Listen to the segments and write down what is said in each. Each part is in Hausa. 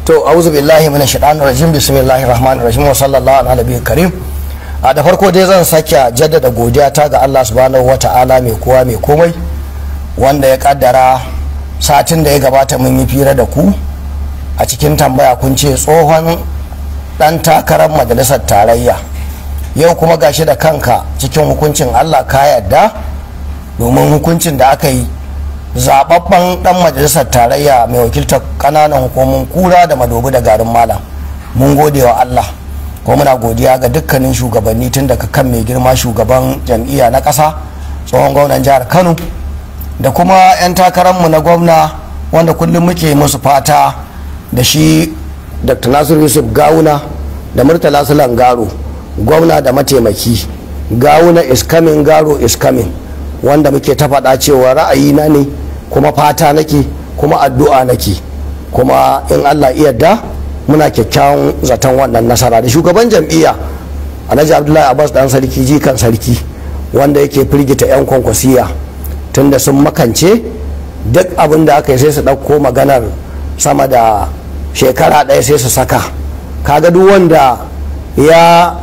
To auzu billahi minash shaitanir rajim, bismillahir rahmanir rahim, wa sallallahu ala nabiyil karim. A da farko dai zan sake jaddada godiya ta ga Allah subhanahu wata'ala mai kowa mai komai, wanda ya kaddara satin da ya gabata mun yi fira da ku a cikin tambaya kun ce tsohon dan takarar majalisar tarayya, yau kuma gashi da kanka cikin hukuncin Allah ka yadda, domin hukuncin da aka yi zababben dan majalisar tarayya mai wakiltar kananan hukumomin kura da madobi da garin malam. Mun gode wa Allah, kuma muna godiya ga dukkanin shugabanni tun daga kan mai girma shugaban jam'iyya na ƙasa, tsohon gwamnan jihar Kano, da kuma 'yan takararmu na gwamna wanda kullum muke musu fata, da shi Dr. Nasiru Yusuf Gawuna da Murtala Sulan Garo, gwamna da mataimaki. Gawuna is coming, Garo is coming, wanda muke ta faɗa cewa ra'ayina ne kuma fata nake kuma addu'a nake, kuma in Allah yarda muna kyakkyawan zaton wannan nasara. Da shugaban jam'iyya Alhaji Abdullahi Abbas dan sarki jikan sarki, wanda yake firgita 'yan kwankwasiya tunda sun makance duk abin da aka yi sai su ɗauko maganar sama da shekara ɗaya sai su saka. Kaga duk wanda ya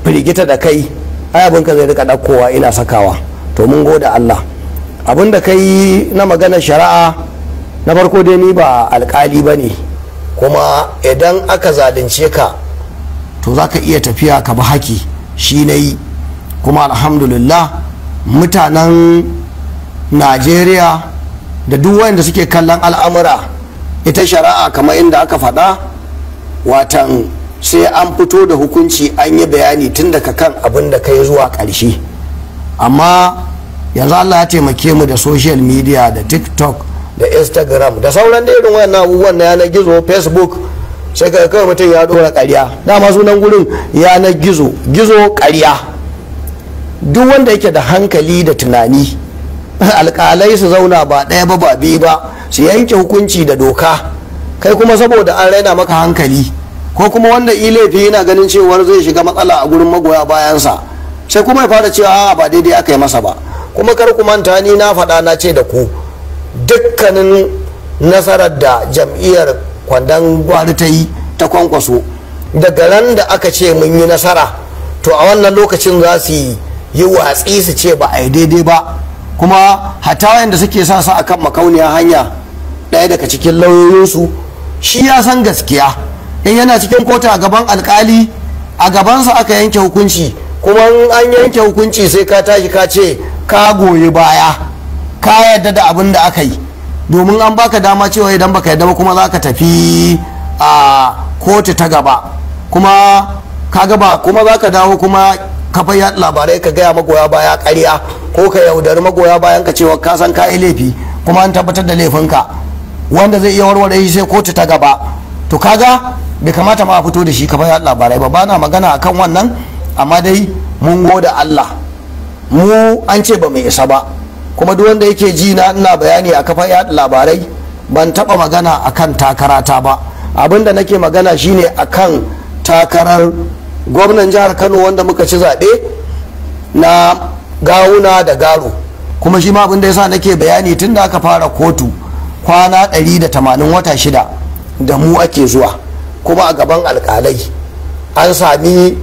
firgita da kai ai abinka zai rika ɗaukowa ina sakawa. To mun gode Allah. Abin da kai na maganar shari'a, na farko dai ni ba alkali ba ne, kuma idan aka zalunce ka to za ka iya tafiya ka bi haki, shi na yi. Kuma alhamdulillah mutanen Najeriya da duk wanda suke kallon al'amura, ita shari'a kamar inda aka faɗa, watan sai an fito da hukunci an yi bayani tun daga kan abin da kai zuwa ƙarshe. Amma yanzu Allah ya taimake mu da social media, da TikTok da Instagram da sauran da irin wayannan abubuwan na yanar gizo, Facebook, sai ka kawai mutum ya dora ƙarya. Dama sunan gurin yanar gizo, gizo ƙarya. Duk wanda yake da hankali da tunani, alƙalai su zauna ba ɗaya ba ba biyu ba, su yanke hukunci da doka. Kai kuma saboda an raina maka hankali, ko kuma wanda laifi yana ganin cewar zai shiga matsala a gurin magoya bayansa, sai kuma ya fara cewa ba daidai aka yi masa ba. Kuma kar ku manta, ni na faɗa na ce da ku dukkanin nasarar da jam'iyyar kwandon gwari ta yi ta kwankwaso, daga ran da aka ce mun yi nasara, to a wannan lokacin za su yi watsi su ce ba a yi daidai ba. Kuma hatta wayanda suke sa su akan makauniyar hanya, ɗaya daga cikin lauyoyinsu shi ya san gaskiya, in yana cikin kotu a gaban alkali, a gabansa aka yanke hukunci, kuma an yanke hukunci sai ka tashi ka ce ka goyi baya, ka yarda da abin da aka yi, domin an baka dama cewa idan baka yarda ba kuma za ka tafi a kotu ta gaba, kuma ka gaba kuma za ka dawo kuma kafa yaɗa labarai ka gaya magoya baya ƙarya, ko ka yaudari magoya bayan ka cewa ka san ka yi laifi kuma an tabbatar da laifinka, wanda zai iya warware shi sai kotu ta gaba. To kaga bai kamata ma a fito da shi kafa yaɗa labarai ba. Bana magana akan wannan, amma dai mun gode Allah, mu an ce ba mai isa ba. Kuma duk wanda yake ji na ina bayani a kafa yaɗa labarai, ban taɓa magana akan takarata ba. Abinda nake magana shine akan takarar gwamnan jihar Kano wanda muka ci zaɓe na Gawuna da Garo. Kuma shi ma abinda yasa nake bayani, tun da aka fara kotu kwana 180 wata 6 da mu ake zuwa, kuma a gaban alƙalai an sami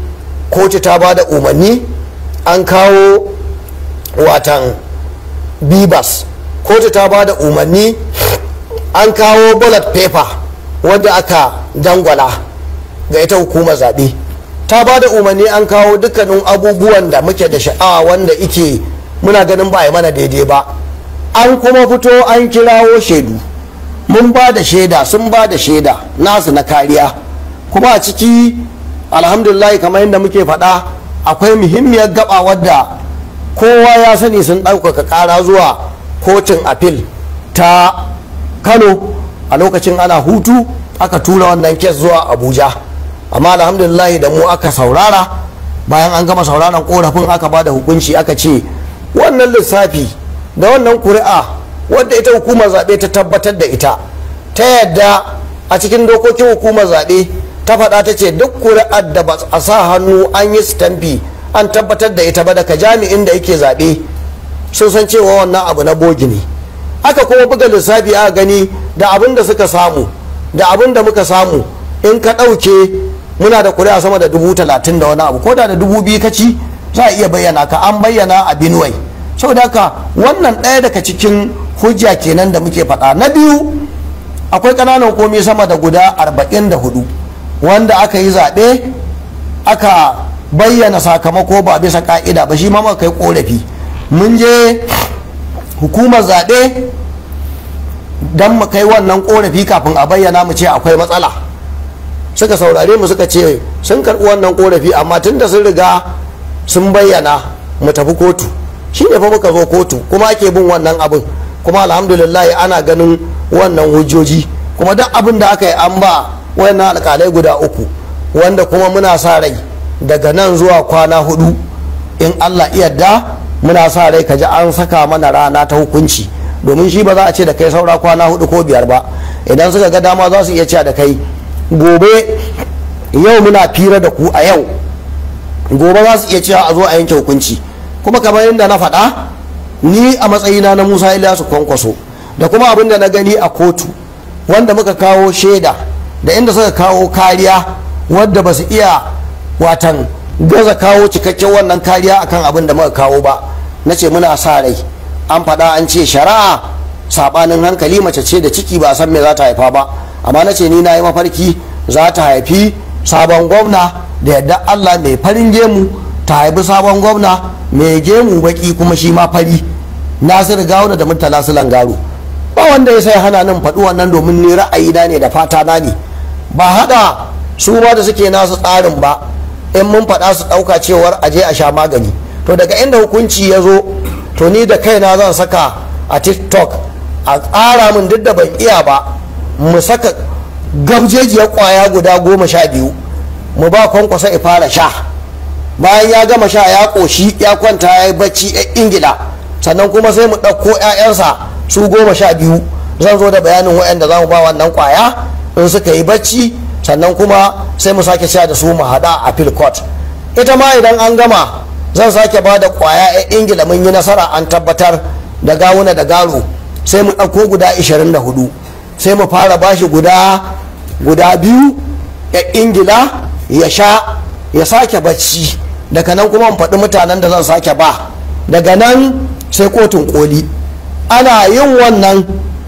kotu ta ba da umarni, an kawo watan bibas, kotu ta ba da umarni an kawo ballot paper wanda aka dangwala ga ita hukumar zaɓe, ta ba da umarni an kawo dukkanin abubuwan da muke da sha'awa wanda ike muna ganin ba a yi mana daidai ba. An kuma fito an kirawo shaidu, mun ba da shaida, sun ba da shaida nasu na kariya. Kuma a ciki alhamdulillah kamar yadda muke faɗa, akwai muhimmiyar gaba wadda kowa ya sani, sun ɗaukaka ƙara zuwa kotun appeal ta Kano a lokacin ana hutu, aka tura wannan kes zuwa Abuja. Amma alhamdulillah da mu aka saurara, bayan an gama sauraron korafin aka ba da hukunci, aka ce wannan lissafi da wannan kuri'a wadda ita hukumar zaɓe ta tabbatar da ita, ta yadda a cikin dokokin hukumar zaɓe ta faɗa, ta ce duk kuri'ar da ba a sa hannu an yi stamfi an tabbatar da ita ba daga jami'in da yake zaɓe, sun san cewa wannan abu na bogi ne. Aka kuma buga lissafi a gani da abin da suka samu da abin da muka samu in ka ɗauke muna da kuri'a sama da 30,000 da wani abu, ko da 2,000 ka ci za a iya bayyana ka. An bayyana a Benue. saboda haka wannan ɗaya daga cikin hujja kenan da muke faɗa. Na biyu, akwai ƙananan komi sama da guda 44 wanda aka yi zaɓe aka bayyana sakamako ba bisa ka'ida ba, shi ma muka kai korafi. Mun je hukumar zaɓe don mu kai wannan korafi kafin a bayyana mu ce akwai matsala. Suka saurare mu suka ce sun karɓi wannan korafi, amma tun da sun riga sun bayyana mu tafi kotu. Shi ne fa muka zo kotu kuma ake bin wannan abin, kuma alhamdulillah ana ganin wannan hujjoji, kuma duk abin da aka yi an ba wayannan alƙalai guda 3 wanda kuma muna sa rai daga nan zuwa kwana 4 in Allah yarda muna sa rai kaji an saka mana rana ta hukunci, domin shi ba za a ce da kai saura kwana 4 ko 5 ba. Idan suka ga dama za su iya cewa da kai gobe, yau muna fira da ku a yau, gobe za su iya cewa a zo a yanke hukunci. Kuma kamar yadda na faɗa, ni a matsayina na Musa Ilyasu Kwankwaso da kuma abin da na gani a kotu wanda muka kawo shaida da inda suka kawo kariya wadda ba su iya watan gaza kawo cikakken wannan kariya akan abin da muka kawo ba, na ce muna sa rai. An faɗa an ce shari'a saɓanin hankali, mace ce da ciki ba a san me za ta haifa ba, amma na ce ni na yi mafarki za ta haifi sabon gwamna da yadda Allah mai farin gemu, ta haifi sabon gwamna mai gemu baki kuma shi ma fari, Nasiru Gawuna da Murtala Sulangaro. Ba wanda ya sai hana nan faɗi wannan, domin ni ra'ayina ne da fata na ne, ba haɗa su ma da suke nasu tsarin ba. In mun faɗa su ɗauka cewar aje a sha magani. To daga inda hukunci ya zo, to ni da kaina zan saka a TikTok a tsara min, duk da ban iya ba, mu saka gabjejiyar kwaya guda 12 mu ba Kwankwasa ya fara sha. Bayan ya gama sha ya ƙoshi ya kwanta ya yi bacci ya Ingila, sannan kuma sai mu ɗauko 'ya'yansa su 12 zan zo da bayanin waɗanda za mu ba wannan kwaya in suka yi bacci, sannan kuma sai mu sake sha da su mu haɗa a Appeal Court. Ita ma idan an gama zan sake ba da kwaya 'yan Ingila, mun yi nasara an tabbatar da Gawuna da Garo, sai mu ɗauko guda 24 sai mu fara bashi guda 2 'yan Ingila ya sha ya sake bacci. Daga nan kuma mu faɗi mutanen da zan sake ba, daga nan sai kotun koli. Ana yin wannan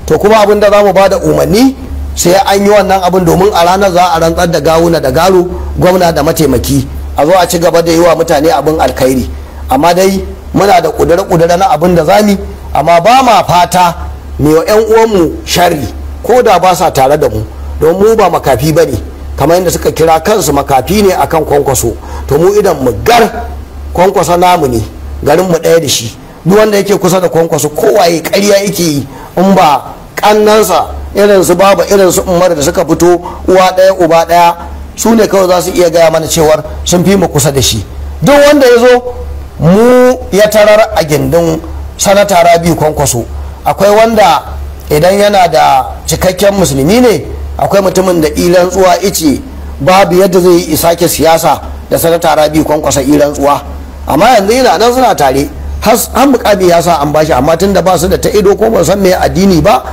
to kuma abin da za mu ba da umarni sai an yi wannan abin, domin a ranar za a rantsar da Gawuna da Garo gwamna da mataimaki, a zo a ci gaba da yi wa mutane abin alkhairi. Amma dai muna da ƙudure-ƙudure na abin da zami, amma ba ma fata mai wa 'yan uwanmu sharri ko da ba sa tare da mu, don mu ba makafi ba ne, kamar yadda suka kira kansu makafi ne akan Kwankwaso. To mu idan mu gar Kwankwaso namu ne, garin mu ɗaya da shi. Duk wanda yake kusa da Kwankwaso kowaye ƙarya yake yi, in ba kannansa irin su baba irin su Umar da suka fito uwa ɗaya uba ɗaya, su ne kawai za su iya gaya mana cewar sun fi mu kusa da shi. Duk wanda ya zo mu ya tarar a gindin sanata Rabi'u Kwankwaso, akwai wanda idan yana da cikakken musulmi ne, akwai mutumin da ilan tsuwa ice babu yadda zai yi isake siyasa da sanata Rabi'u Kwankwaso ilan tsuwa, amma yanzu yana nan suna tare, har mukami ya sa an bashi, amma tun da ba su da ta ido ko ba san me addini ba,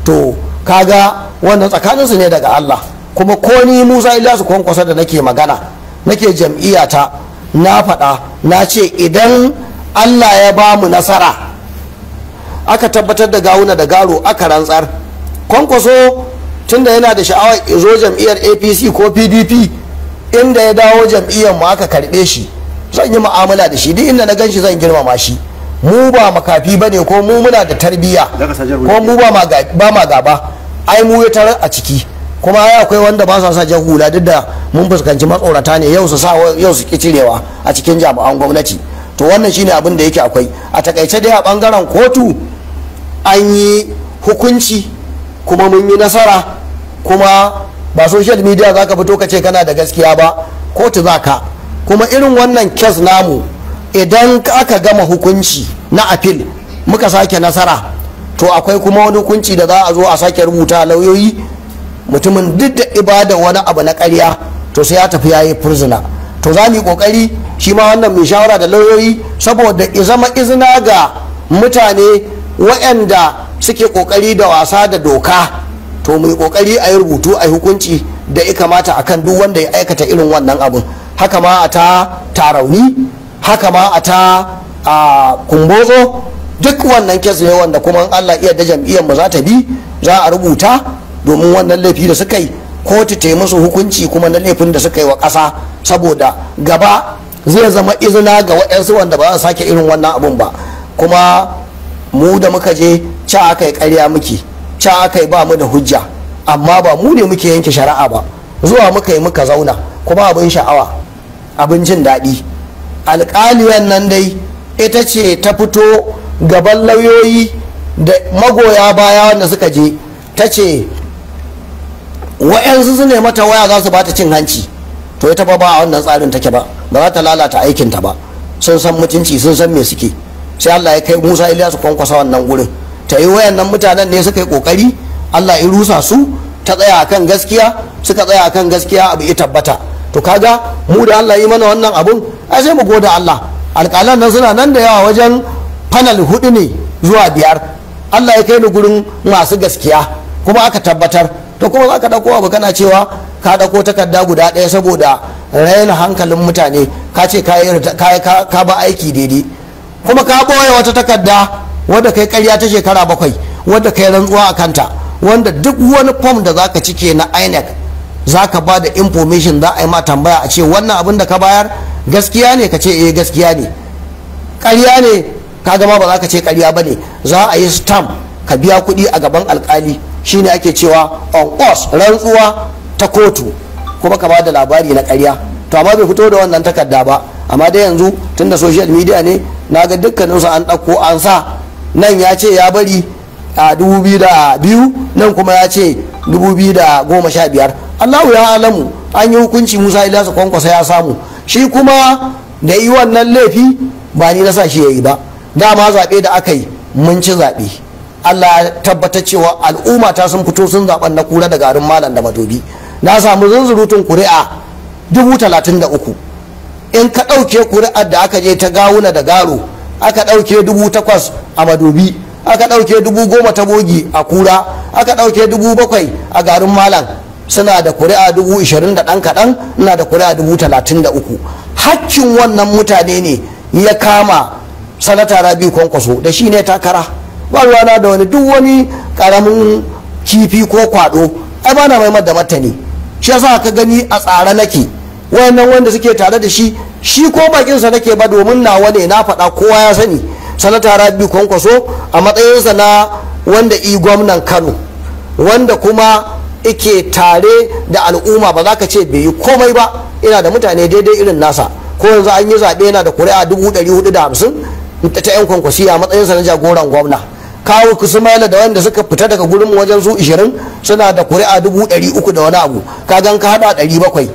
to kaga wannan tsakaninsu ne daga Allah. Kuma ko ni Musa Ilyasu Kwankwaso da nake magana, nake jam'iyyata, na faɗa na ce idan Allah ya ba mu nasara aka tabbatar da Gawuna da Garo aka rantsar, Kwankwaso tunda yana da sha'awar zo jam'iyyar APC ko PDP, inda ya dawo jam'iyyar mu aka karɓe shi, zan yi mu'amala da shi, duk inda na gan shi zan girmama shi. Mu ba makafi bane, ko mu muna da tarbiyya, ko mu ba ma gaba, ai mu ya tarar a ciki. Kuma ai akwai wanda ba sa sa jan hula, duk da mun fuskanci matsorata ne yau su sa yau su ki cirewa a cikin jami'an gwamnati. To wannan shine abin da yake akwai. A takaice dai a bangaren kotu an yi hukunci kuma mun yi nasara, kuma ba social media za ka fito ka ce kana da gaskiya ba, kotu za ka. Kuma irin wannan kes namu idan aka gama hukunci na appeal muka sake nasara, to akwai kuma wani hukunci da za a zo a sake rubuta lauyoyi, mutumin duk da ibada wani abu na ƙarya to sai ya tafi ya yi furzuna. To za mu yi ƙoƙari shi ma wannan mai shawara da lauyoyi, saboda zama izina ga mutane waɗanda suke ƙoƙari da wasa da doka to mu yi kokari a yi rubutu a yi hukunci da ya kamata akan duk wanda ya aikata irin wannan abun. Haka ma a ta tarauni, haka ma a ta kumbozo, duk wannan kes ne wanda kuma Allah iya da jam'iyyar mu za ta bi, za a rubuta domin wannan laifi da suka yi kotu ta yi musu hukunci kuma na laifin da suka yi wa ƙasa, saboda gaba zai zama izina ga waɗansu wanda ba za su sake irin wannan abun ba. Kuma mu da muka je ca aka yi ƙarya muke, ca aka yi ba mu da hujja, amma ba mu ne muke yanke shari'a ba, zuwa muka yi muka zauna kuma abin sha'awa, abin jin daɗi. Alƙaliyan nan dai ita ce ta fito gaban lauyoyi da magoya baya wanda suka je, ta ce wa'yansu su ne mata waya za su ba ta cin hanci, to ita ba a wannan tsarin take ba, ba za ta lalata aikinta ba, sun san mutunci, sun san me suke. Sai Allah ya kai Musa Ilyasu Kwankwasa wannan gurin, ta yi wayannan mutanen ne suka yi kokari, Allah ya rusa su, ta tsaya akan gaskiya, suka tsaya akan gaskiya, abu ya tabbata. To kaga mu da Allah yi mana wannan abun, ai sai mu goda Allah. Alƙalan nan suna nan da yawa, wajen panel 4 ne zuwa 5. Allah ya kai ni gurin masu gaskiya kuma aka tabbatar. To kuma za ka ɗauko abu kana cewa ka ɗauko takarda guda ɗaya saboda raina hankalin mutane, ka ce ka ba aiki daidai, kuma ka ɓoye wata takarda wadda kai ƙarya ta shekara 7, wadda kai rantsuwa a kanta, wanda duk wani fom da za ka cike na INEC za ka ba da information, za a yi ma tambaya a ce wannan abin da ka bayar gaskiya ne, ka ce eh gaskiya ne. Ƙarya ne ka gama ba za ka ce ƙarya ba ne, za a yi stamp ka biya kuɗi a gaban alƙali, shine ake cewa on oath, rantsuwa ta kotu, kuma ka ba da labari na ƙarya. To amma bai fito da wannan takarda ba, amma dai yanzu tunda social media ne, na ga dukkaninsu an ɗauko an sa, nan ya ce ya bari a 2002, nan kuma ya ce 2015. Allahu ya alamu, an yi hukunci, Musa Ilyasu Kwankwasa ya samu, shi kuma da yi wannan laifi ba ni na sa shi ya yi ba. Dama zaɓe da aka yi mun ci zaɓe, Allah ya tabbatar cewa al'umma ta sun fito sun zaɓen na kura da garin malam da madobi. Na samu zunzurutun kuri'a 33,000. in ka ɗauke kuri'ar da aka je ta gawuna da garo, aka ɗauke 8,000 a madobi, aka ɗauke 10,000 ta bogi a kura, aka ɗauke 7,000 a garin malam, suna da kuri'a 20,000 da ɗan kaɗan, ina da kuri'a 33,000. Hakkin wannan mutane ne ya kama sanata Rabi Kwankwaso, da shi ne takara. Ba ruwana da wani duk wani ƙaramin kifi ko kwaɗo, ai ba na mai da martani. Shi yasa ka gani a tsare nake, wayannan wanda suke tare da shi ko bakinsa nake ba, domin nawa ne, na faɗa kowa ya sani. Sanata Rabi Kwankwaso a matsayinsa na wanda gwamnan Kano, wanda kuma ike tare da al'umma, ba za ka ce bai yi komai ba, ina da mutane daidai irin nasa. Ko yanzu an yi zaɓe, yana da kuri'a 450 ta 'yan kwankwasi a matsayinsa na jagoran gwamna. Kawo Kusumaila da wanda suka fita daga gurin wajen su 20 suna da kuri'a 300 da wani abu, ka gan ka hada 700.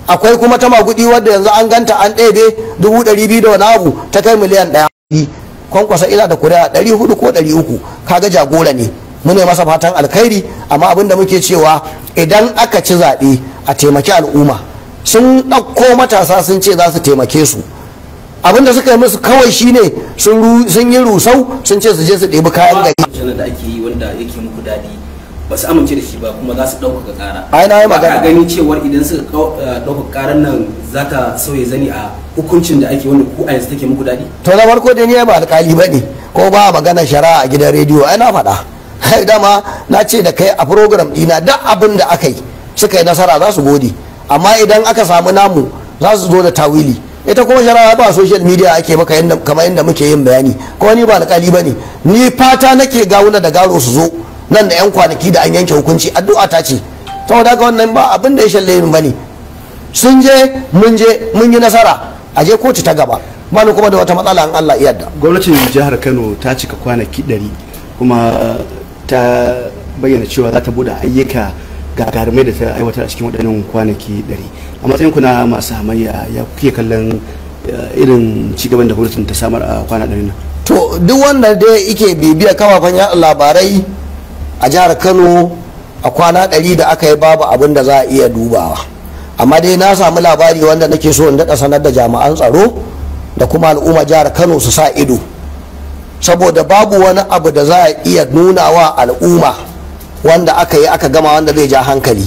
Akwai kuma ta magudi wadda yanzu an ganta an ɗebe 200,000 da wani abu, ta kai miliyan 1. Kwankwasa ina da kuri'a 400 ko 300, kaga jagora ne. Mu ne masa fatan alkhairi, amma abin da muke cewa idan aka ci zaɓe a taimaki al'umma. Sun ɗauko matasa sun ce za su taimake su, abinda suka yi musu kawai shine sun yi rusau, sun ce su je su ɗebi kayan gari. Da ake yi wanda yake muku daɗi ba su amince da shi ba, kuma za su ɗaukaka ƙara. Ai na yi magana. Ba ganin cewar idan suka ɗaukaka ƙarar nan za ta sauya zani a hukuncin da ake, wanda ku a yanzu take muku daɗi. To na farko dai ni ba alƙali ba ne, ko ba magana shari'a a gidan rediyo, ai na faɗa. Dama na ce da kai a program ɗina, duk abin da aka yi suka yi nasara za su gode, amma idan aka samu namu za su zo da tawili. Ita kuma shari'a ba social media ake maka kamar yadda muke yin bayani, ko ni ba alƙali ba ne. Ni fata nake gawuna da garo su zo nan da 'yan kwanaki da an yanke hukunci, addu'a ta ce. Saboda haka wannan ba abin da ya shalle min bane. Sun je mun yi nasara, a je kotu ta gaba, ba ni kuma da wata matsala in Allah ya yarda. Gwamnatin jihar Kano ta cika kwanaki 100 kuma ta bayyana cewa za ta bude ayyuka gagarumai da ta aiwatar a cikin waɗannan kwanaki 100. A matsayin ku na masu hamayya, ya kuke kallon irin cigaban da gwamnatin ta samar a kwana 100 nan? To duk wanda dai yake bibiya kafafen yaɗa labarai a jihar Kano, a kwana 100 da aka yi babu abin da za a iya dubawa. Amma dai na samu labari wanda nake so in daɗa sanar da jami'an tsaro da kuma al'umma jihar Kano su sa ido, saboda babu wani abu da za a iya nuna wa al'umma wanda aka yi aka gama wanda zai ja hankali.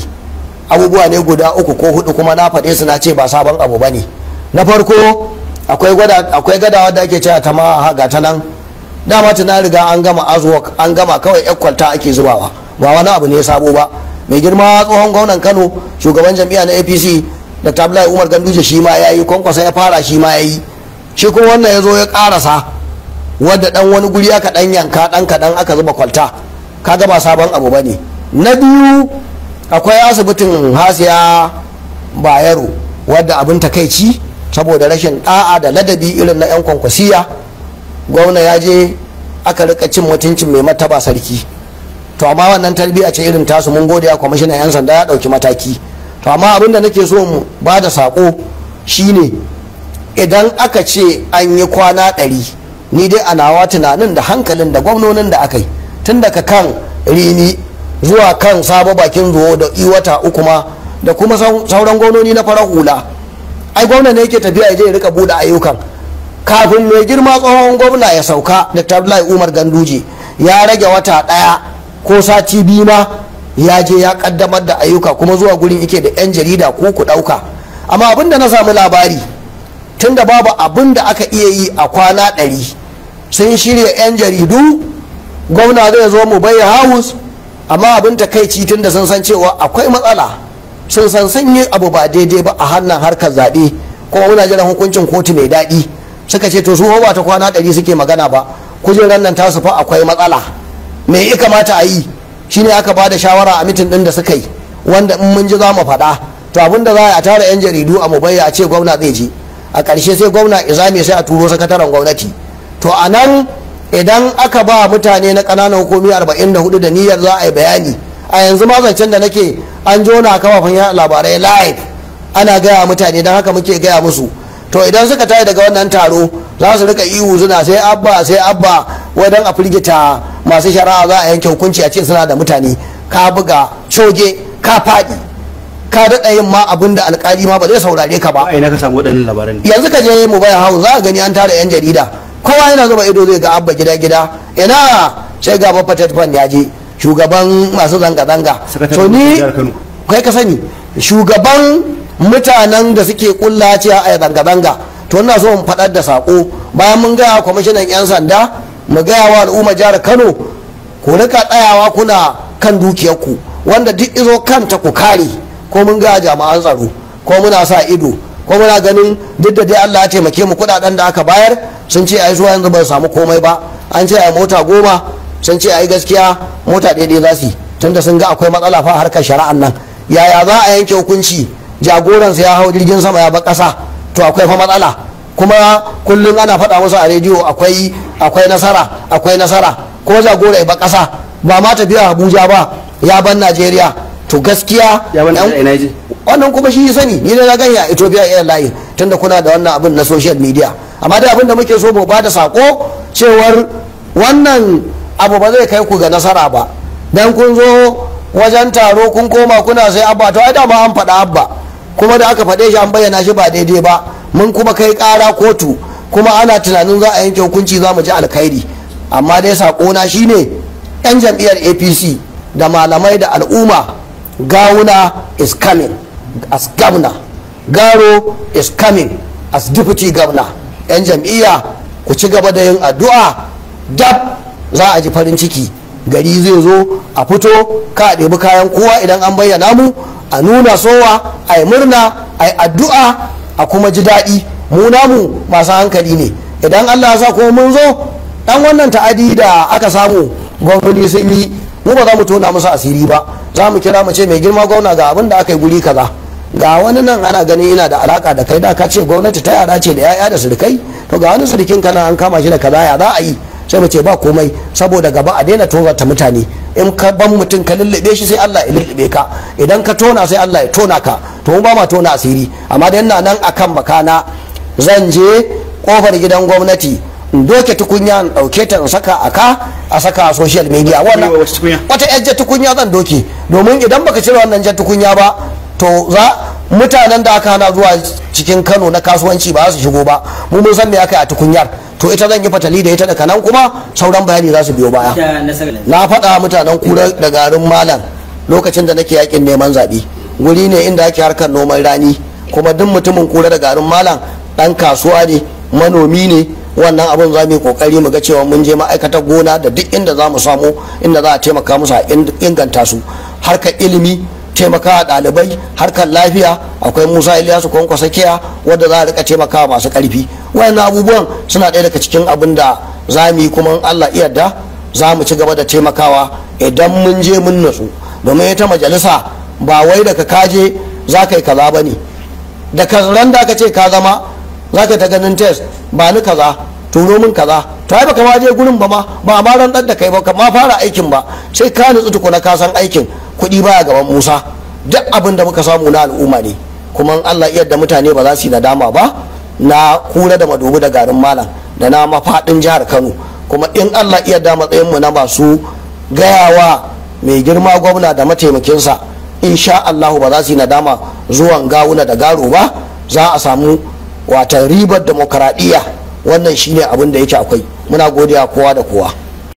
Abubuwa ne guda 3 ko 4 kuma na faɗe su na ce ba sabon abu ba ne. Na farko akwai gada wadda ake cewa ta ma ga ta nan dama tana riga an gama azwok an gama kawai kwalta ake zubawa ba wani abu ne sabo ba. Mai girma tsohon gwamnan Kano shugaban jam'iyya na APC da Abdullahi Umar Ganduje shi ma ya yi, Kwankwasa ya fara shi ma ya yi, shi kuma wannan ya zo ya karasa wadda dan wani guri aka dan yanka dan kadan aka zuba kwalta, kaga ba sabon abu ba ne. Na biyu akwai asibitin Hasiya Bayero wadda abin takaici saboda rashin da'a da ladabi irin na 'yan kwankwasiya, gwamna ya je aka rika cin mutuncin mai martaba sarki. To amma wannan tarbiyya ce irin tasu, mun gode a kwamishinan 'yan sanda ya dauki mataki. To amma abin da nake so mu ba da sako shine idan aka ce an yi kwana 100, ni dai a nawa tunanin da hankalin da gwamnonin da aka yi tun daga kan Rini zuwa kan Sabo Bakin Zuwo da wata 3 ma da kuma sauran gwamnoni na farar hula, ai gwamna ne yake tafiya ya je ya rika bude ayyukan. Kafin mai girma tsohon gwamna ya sauka da Abdullahi Umar Ganduje ya rage wata 1 ko sati 2 ma ya je ya kaddamar da ayyuka, kuma zuwa gurin yake da 'yan jarida ko ku dauka. Amma abin da na samu labari tunda babu abin da aka iya yi a kwana 100, sun shirya 'yan jaridu, gwamna zai zo mu bayyana house, amma abin takaici tunda sun san cewa akwai matsala, sun san sun yi abu ba daidai ba a hannun harkar zaɓe, kuma muna jiran hukuncin kotu mai daɗi, suka ce to su ba ta kwana 100 suke magana ba, kujerar nan tasu fa akwai matsala. Me ya kamata a yi shine aka ba da shawara a mitin ɗin da suka yi, wanda in mun ji za mu faɗa. To abin da za a tara 'yan jaridu a mubayya a ce gwamna zai je, a ƙarshe sai gwamna izami sai a turo sakataren gwamnati. To a nan idan aka ba mutane na ƙananan hukumi 44 da niyyar za a yi bayani, a yanzu ma zancen da nake an jona kafafen yaɗa labarai live ana gaya mutane, don haka muke gaya musu. To idan suka tayi daga wannan taro za su rika ihu suna sai abba wai don a firgita masu shari'a za a yanke hukunci a ce suna da mutane, ka buga coge ka faɗi ka daɗa yin ma abin da alƙali ma ba zai saurare ka ba. Ina ka samu waɗannan labaran? Yanzu ka je mu bayan hau za a gani an tara 'yan jarida, kowa yana zuba ido zai ga abba gida ina sai ga babba tatfan ya je, shugaban masu zanga-zanga. To ni kai ka sani shugaban mutanen da suke kulla ce a zanga-zanga. To ina so mu faɗar da sako bayan mun gaya kwamishinan 'yan sanda, mu gaya wa al'umma jihar Kano, ku rika tsayawa kuna kan dukiyarku, wanda duk izo kanta ku kare. Ko mun gaya jami'an tsaro, ko muna sa ido, ko muna ganin duk da dai Allah ya taimake mu kuɗaɗen da aka bayar sun ce ai zuwa yanzu ba samu komai ba, an ce ai mota 10, sun ce ai gaskiya mota daidai za su yi, tunda sun ga akwai matsala fa harkar shari'an nan. Yaya za a yanke hukunci jagoransa ya hau jirgin sama ya ba ƙasa? To akwai fa matsala, kuma kullum ana faɗa musu a rediyo akwai nasara, ko jagora ya ba ƙasa ba ma tafiya Abuja ba ya ban Najeriya. To gaskiya wannan kuma shi sani, ni na gani a Ethiopia Airlines tunda kuna da wannan abin na social media. Amma dai abin da muke so mu ba da sako cewar wannan abu ba zai kai ku ga nasara ba, dan kun zo wajen taro kun koma kuna sai abba. To ai da ma an faɗa abba, kuma da aka faɗe shi an bayyana shi ba daidai ba, mun kuma kai ƙara kotu, kuma ana tunanin za a yanke hukunci za mu ji alkhairi. Amma dai sakona shine 'yan jam'iyyar APC da malamai da al'umma, Gawuna is coming as governor, Garo is coming as deputy governor. 'Yan jam'iyya ku ci gaba da yin addu'a, dab za a ji farin ciki, gari zai zo a fito ka ɗebi kayan kowa idan an bayyana mu, a nuna sowa, a yi murna, a yi addu'a, a kuma ji daɗi. Mu namu masu hankali ne, idan Allah ya sa kuma mun zo ɗan wannan ta'adi da aka samu gwamnati sun yi, mu ba za mu tona musu asiri ba, za mu kira mu ce mai girma gwamna ga abin da aka yi guri kaza, ga wani nan ana ganin ina da alaka da kai, da ka ce gwamnati ta yara ce da yaya da surukai, to ga wani surukin kana an kama shi da kaza, ya za a yi? Sai mu ce ba komai, saboda gaba a daina tozarta mutane. In ka ban mutum ka lullube shi sai Allah ya lullube ka, idan ka tona sai Allah ya tona ka. To mu ba ma tona asiri, amma da yana nan akan bakana zan je kofar gidan gwamnati in doke tukunya in dauke ta in saka a saka a social media. Wannan wata yajja tukunya zan doke, domin idan baka cire wannan jan tukunya ba, to za mutanen da aka hana zuwa cikin Kano na kasuwanci ba su shigo ba. Mu mun san me aka yi a tukunyar, to ita zan yi fatali da ita daga nan kuma sauran bayani za su biyo baya. Na faɗa mutanen Kura da garin Malam lokacin da nake yakin neman zaɓe, guri ne inda ake harkar noman rani, kuma duk mutumin Kura da garin Malam ɗan kasuwa ne, manomi ne. Wannan abin za mu yi kokari mu ga cewa mun je ma'aikatar gona da duk inda za mu samu inda za a taimaka musu a inganta su. Harkar ilimi, taimakawa ɗalibai, harkar lafiya akwai Musa Iliyasu Kwankwasa Kiya wadda za a rika taimakawa masu ƙarfi. Wayannan abubuwan suna ɗaya daga cikin abin da za mu yi, kuma in Allah yarda za mu ci gaba da taimakawa idan mun je mun natsu, domin ita majalisa ba wai daga kaje za ka yi kaza ba ne, da ran da ka ce ka zama za ka ta ganin test ba ni kaza turo min kaza, to ai baka ma je gurin ba ma ran da kai ba ka ma fara aikin ba, sai ka nutsu tukuna ka san aikin. Kuɗi baya gaban Musa, duk abin da muka samu na al'umma ne, kuma in Allah yarda mutane ba za su yi nadama ba na Kura da Madobi da garin Malam da na mafaɗin jihar Kano. Kuma in Allah yarda matsayin mu na masu gayawa mai girma gwamna da mataimakinsa, insha Allah ba za su yi nadama zuwan Gawuna da Garo ba, za a samu wata ribar demokaradiyya. Wannan shine abin da yake akwai. Muna godiya kowa da kowa.